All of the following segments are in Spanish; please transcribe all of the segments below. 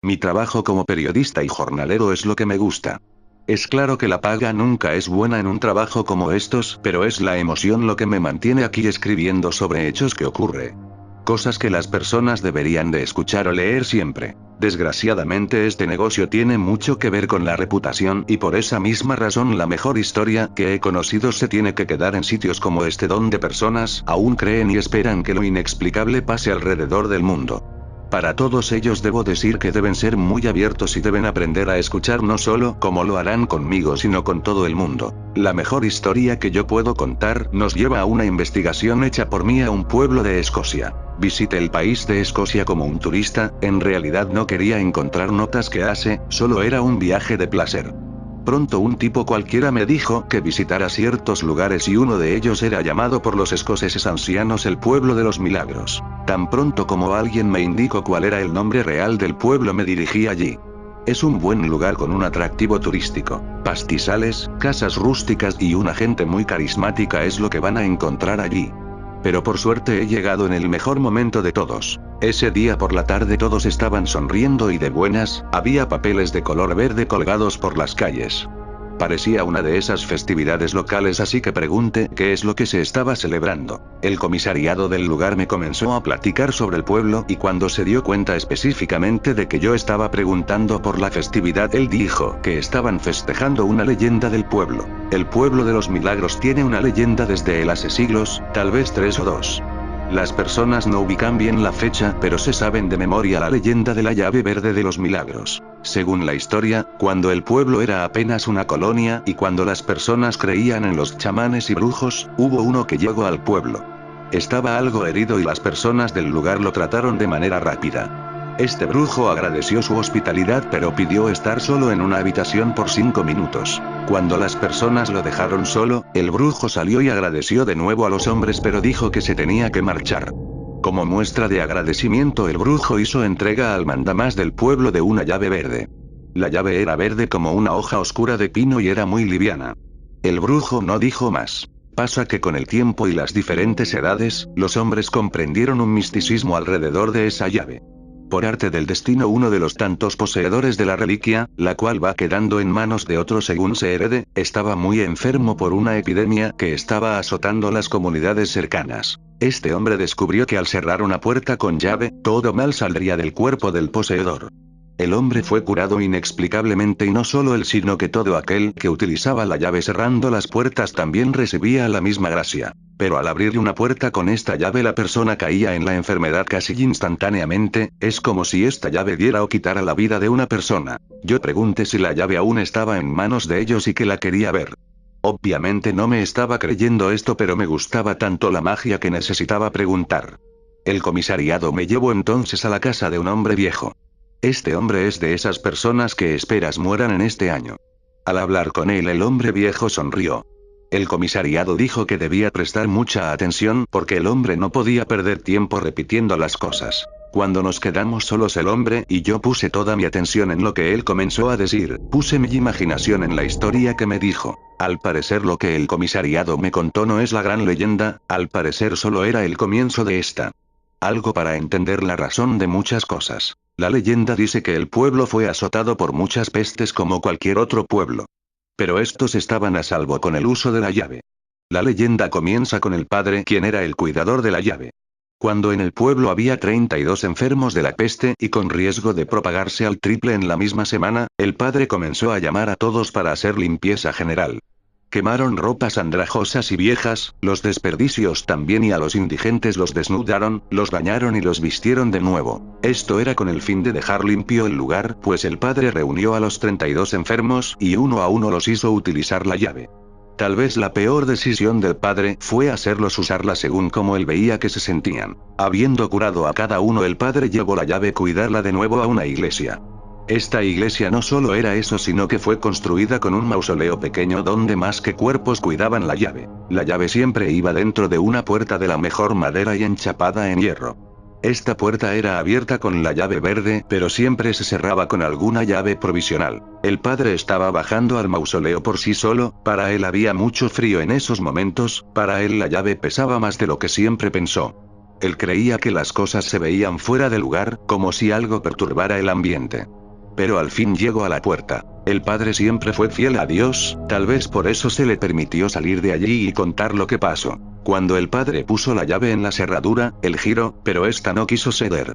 Mi trabajo como periodista y jornalero es lo que me gusta. Es claro que la paga nunca es buena en un trabajo como estos, pero es la emoción lo que me mantiene aquí escribiendo sobre hechos que ocurre. Cosas que las personas deberían de escuchar o leer siempre. Desgraciadamente este negocio tiene mucho que ver con la reputación y por esa misma razón la mejor historia que he conocido se tiene que quedar en sitios como este donde personas aún creen y esperan que lo inexplicable pase alrededor del mundo. Para todos ellos debo decir que deben ser muy abiertos y deben aprender a escuchar no solo como lo harán conmigo sino con todo el mundo. La mejor historia que yo puedo contar nos lleva a una investigación hecha por mí a un pueblo de Escocia. Visité el país de Escocia como un turista, en realidad no quería encontrar notas que hace, solo era un viaje de placer. Pronto un tipo cualquiera me dijo que visitara ciertos lugares y uno de ellos era llamado por los escoceses ancianos el pueblo de los milagros. Tan pronto como alguien me indicó cuál era el nombre real del pueblo me dirigí allí. Es un buen lugar con un atractivo turístico, pastizales, casas rústicas y una gente muy carismática es lo que van a encontrar allí. Pero por suerte he llegado en el mejor momento de todos. Ese día por la tarde todos estaban sonriendo y de buenas, había papeles de color verde colgados por las calles. Parecía una de esas festividades locales así que pregunté qué es lo que se estaba celebrando. El comisariado del lugar me comenzó a platicar sobre el pueblo y cuando se dio cuenta específicamente de que yo estaba preguntando por la festividad él dijo que estaban festejando una leyenda del pueblo. El pueblo de los milagros tiene una leyenda desde el hace siglos, tal vez 3 o 2. Las personas no ubican bien la fecha, pero se saben de memoria la leyenda de la llave verde de los milagros. Según la historia, cuando el pueblo era apenas una colonia y cuando las personas creían en los chamanes y brujos, hubo uno que llegó al pueblo. Estaba algo herido y las personas del lugar lo trataron de manera rápida. Este brujo agradeció su hospitalidad pero pidió estar solo en una habitación por 5 minutos. Cuando las personas lo dejaron solo, el brujo salió y agradeció de nuevo a los hombres pero dijo que se tenía que marchar. Como muestra de agradecimiento el brujo hizo entrega al mandamás del pueblo de una llave verde. La llave era verde como una hoja oscura de pino y era muy liviana. El brujo no dijo más. Pasa que con el tiempo y las diferentes edades, los hombres comprendieron un misticismo alrededor de esa llave. Por arte del destino uno de los tantos poseedores de la reliquia, la cual va quedando en manos de otro según se herede, estaba muy enfermo por una epidemia que estaba azotando las comunidades cercanas. Este hombre descubrió que al cerrar una puerta con llave, todo mal saldría del cuerpo del poseedor. El hombre fue curado inexplicablemente y no solo él sino que todo aquel que utilizaba la llave cerrando las puertas también recibía la misma gracia. Pero al abrir una puerta con esta llave la persona caía en la enfermedad casi instantáneamente, es como si esta llave diera o quitara la vida de una persona. Yo pregunté si la llave aún estaba en manos de ellos y que la quería ver. Obviamente no me estaba creyendo esto pero me gustaba tanto la magia que necesitaba preguntar. El comisariado me llevó entonces a la casa de un hombre viejo. Este hombre es de esas personas que esperas mueran en este año. Al hablar con él el hombre viejo sonrió. El comisariado dijo que debía prestar mucha atención porque el hombre no podía perder tiempo repitiendo las cosas. Cuando nos quedamos solos el hombre y yo puse toda mi atención en lo que él comenzó a decir, puse mi imaginación en la historia que me dijo. Al parecer lo que el comisariado me contó no es la gran leyenda, al parecer solo era el comienzo de esta. Algo para entender la razón de muchas cosas. La leyenda dice que el pueblo fue azotado por muchas pestes como cualquier otro pueblo. Pero estos estaban a salvo con el uso de la llave. La leyenda comienza con el padre quien era el cuidador de la llave. Cuando en el pueblo había 32 enfermos de la peste y con riesgo de propagarse al triple en la misma semana, el padre comenzó a llamar a todos para hacer limpieza general. Quemaron ropas andrajosas y viejas, los desperdicios también y a los indigentes los desnudaron, los bañaron y los vistieron de nuevo. Esto era con el fin de dejar limpio el lugar, pues el padre reunió a los 32 enfermos y uno a uno los hizo utilizar la llave. Tal vez la peor decisión del padre fue hacerlos usarla según como él veía que se sentían. Habiendo curado a cada uno el padre llevó la llave cuidarla de nuevo a una iglesia. Esta iglesia no solo era eso sino que fue construida con un mausoleo pequeño donde más que cuerpos cuidaban la llave. La llave siempre iba dentro de una puerta de la mejor madera y enchapada en hierro. Esta puerta era abierta con la llave verde, pero siempre se cerraba con alguna llave provisional. El padre estaba bajando al mausoleo por sí solo, para él había mucho frío en esos momentos, para él la llave pesaba más de lo que siempre pensó. Él creía que las cosas se veían fuera de lugar, como si algo perturbara el ambiente. Pero al fin llegó a la puerta. El padre siempre fue fiel a Dios, tal vez por eso se le permitió salir de allí y contar lo que pasó. Cuando el padre puso la llave en la cerradura, él giró, pero esta no quiso ceder.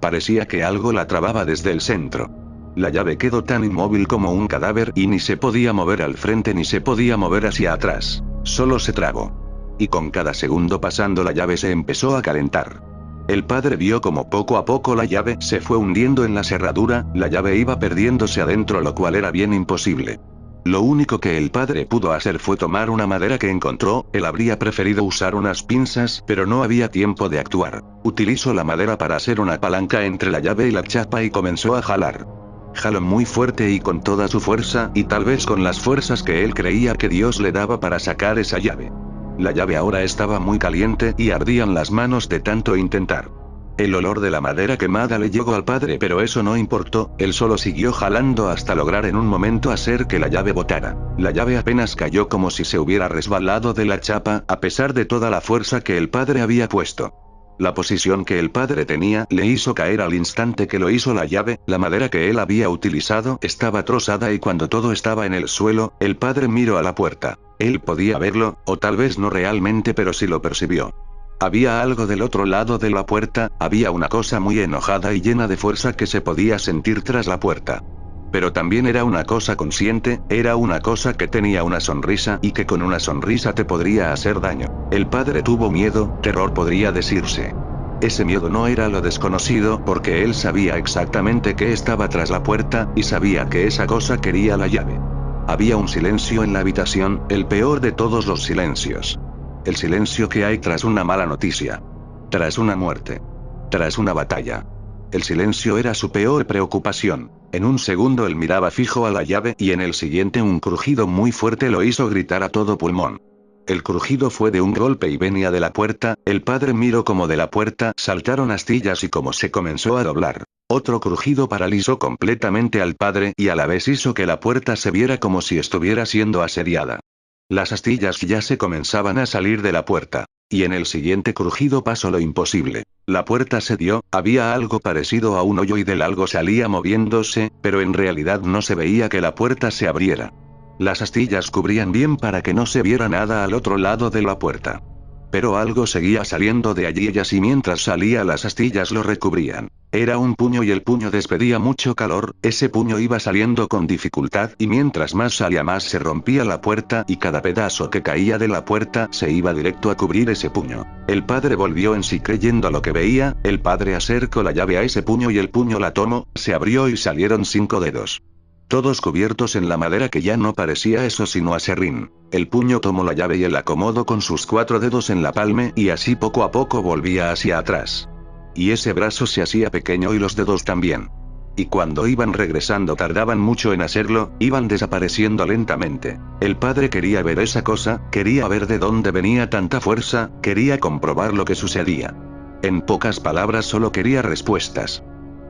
Parecía que algo la trababa desde el centro. La llave quedó tan inmóvil como un cadáver y ni se podía mover al frente ni se podía mover hacia atrás. Solo se trabó. Y con cada segundo pasando la llave se empezó a calentar. El padre vio como poco a poco la llave se fue hundiendo en la cerradura, la llave iba perdiéndose adentro, lo cual era bien imposible. Lo único que el padre pudo hacer fue tomar una madera que encontró, él habría preferido usar unas pinzas, pero no había tiempo de actuar. Utilizó la madera para hacer una palanca entre la llave y la chapa y comenzó a jalar. Jaló muy fuerte y con toda su fuerza, y tal vez con las fuerzas que él creía que Dios le daba para sacar esa llave. La llave ahora estaba muy caliente y ardían las manos de tanto intentar. El olor de la madera quemada le llegó al padre, pero eso no importó, él solo siguió jalando hasta lograr en un momento hacer que la llave botara. La llave apenas cayó como si se hubiera resbalado de la chapa, a pesar de toda la fuerza que el padre había puesto. La posición que el padre tenía le hizo caer al instante que lo hizo la llave, la madera que él había utilizado estaba trozada y cuando todo estaba en el suelo, el padre miró a la puerta. Él podía verlo, o tal vez no realmente, pero sí lo percibió. Había algo del otro lado de la puerta, había una cosa muy enojada y llena de fuerza que se podía sentir tras la puerta. Pero también era una cosa consciente, era una cosa que tenía una sonrisa y que con una sonrisa te podría hacer daño. El padre tuvo miedo, terror podría decirse. Ese miedo no era lo desconocido porque él sabía exactamente qué estaba tras la puerta, y sabía que esa cosa quería la llave. Había un silencio en la habitación, el peor de todos los silencios. El silencio que hay tras una mala noticia. Tras una muerte. Tras una batalla. El silencio era su peor preocupación. En un segundo él miraba fijo a la llave y en el siguiente un crujido muy fuerte lo hizo gritar a todo pulmón. El crujido fue de un golpe y venía de la puerta, el padre miró como de la puerta saltaron astillas y como se comenzó a doblar. Otro crujido paralizó completamente al padre y a la vez hizo que la puerta se viera como si estuviera siendo asediada. Las astillas ya se comenzaban a salir de la puerta. Y en el siguiente crujido pasó lo imposible. La puerta se dio, había algo parecido a un hoyo y del algo salía moviéndose, pero en realidad no se veía que la puerta se abriera. Las astillas cubrían bien para que no se viera nada al otro lado de la puerta. Pero algo seguía saliendo de allí y así mientras salía las astillas lo recubrían. Era un puño y el puño despedía mucho calor, ese puño iba saliendo con dificultad y mientras más salía más se rompía la puerta y cada pedazo que caía de la puerta se iba directo a cubrir ese puño. El padre volvió en sí creyendo lo que veía, el padre acercó la llave a ese puño y el puño la tomó, se abrió y salieron 5 dedos. Todos cubiertos en la madera que ya no parecía eso sino aserrín. El puño tomó la llave y el acomodó con sus 4 dedos en la palme y así poco a poco volvía hacia atrás. Y ese brazo se hacía pequeño y los dedos también. Y cuando iban regresando tardaban mucho en hacerlo, iban desapareciendo lentamente. El padre quería ver esa cosa, quería ver de dónde venía tanta fuerza, quería comprobar lo que sucedía. En pocas palabras solo quería respuestas.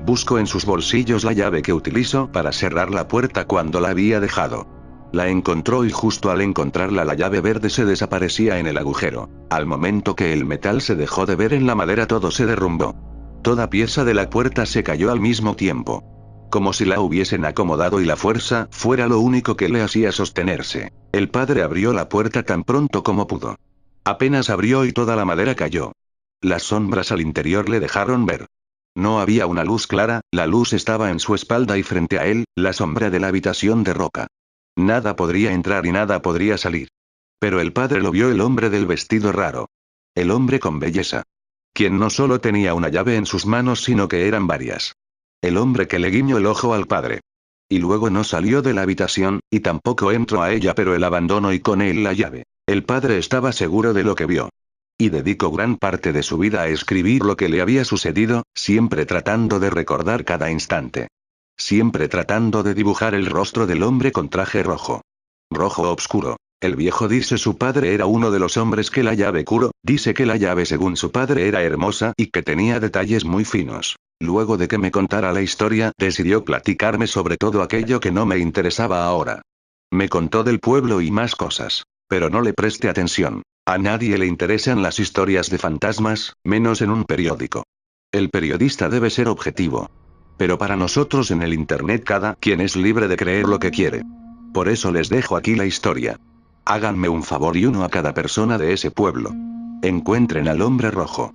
Buscó en sus bolsillos la llave que utilizó para cerrar la puerta cuando la había dejado. La encontró y justo al encontrarla la llave verde se desaparecía en el agujero. Al momento que el metal se dejó de ver en la madera todo se derrumbó. Toda pieza de la puerta se cayó al mismo tiempo. Como si la hubiesen acomodado y la fuerza fuera lo único que le hacía sostenerse. El padre abrió la puerta tan pronto como pudo. Apenas abrió y toda la madera cayó. Las sombras al interior le dejaron ver. No había una luz clara, la luz estaba en su espalda y frente a él, la sombra de la habitación de roca. Nada podría entrar y nada podría salir. Pero el padre lo vio, el hombre del vestido raro. El hombre con belleza. Quien no solo tenía una llave en sus manos sino que eran varias. El hombre que le guiñó el ojo al padre. Y luego no salió de la habitación, y tampoco entró a ella pero él abandonó y con él la llave. El padre estaba seguro de lo que vio. Y dedicó gran parte de su vida a escribir lo que le había sucedido, siempre tratando de recordar cada instante. Siempre tratando de dibujar el rostro del hombre con traje rojo. Rojo oscuro. El viejo dice su padre era uno de los hombres que la llave curó, dice que la llave según su padre era hermosa y que tenía detalles muy finos. Luego de que me contara la historia, decidió platicarme sobre todo aquello que no me interesaba ahora. Me contó del pueblo y más cosas. Pero no le presté atención. A nadie le interesan las historias de fantasmas, menos en un periódico. El periodista debe ser objetivo. Pero para nosotros en el internet cada quien es libre de creer lo que quiere. Por eso les dejo aquí la historia. Háganme un favor y uno a cada persona de ese pueblo. Encuentren al hombre rojo.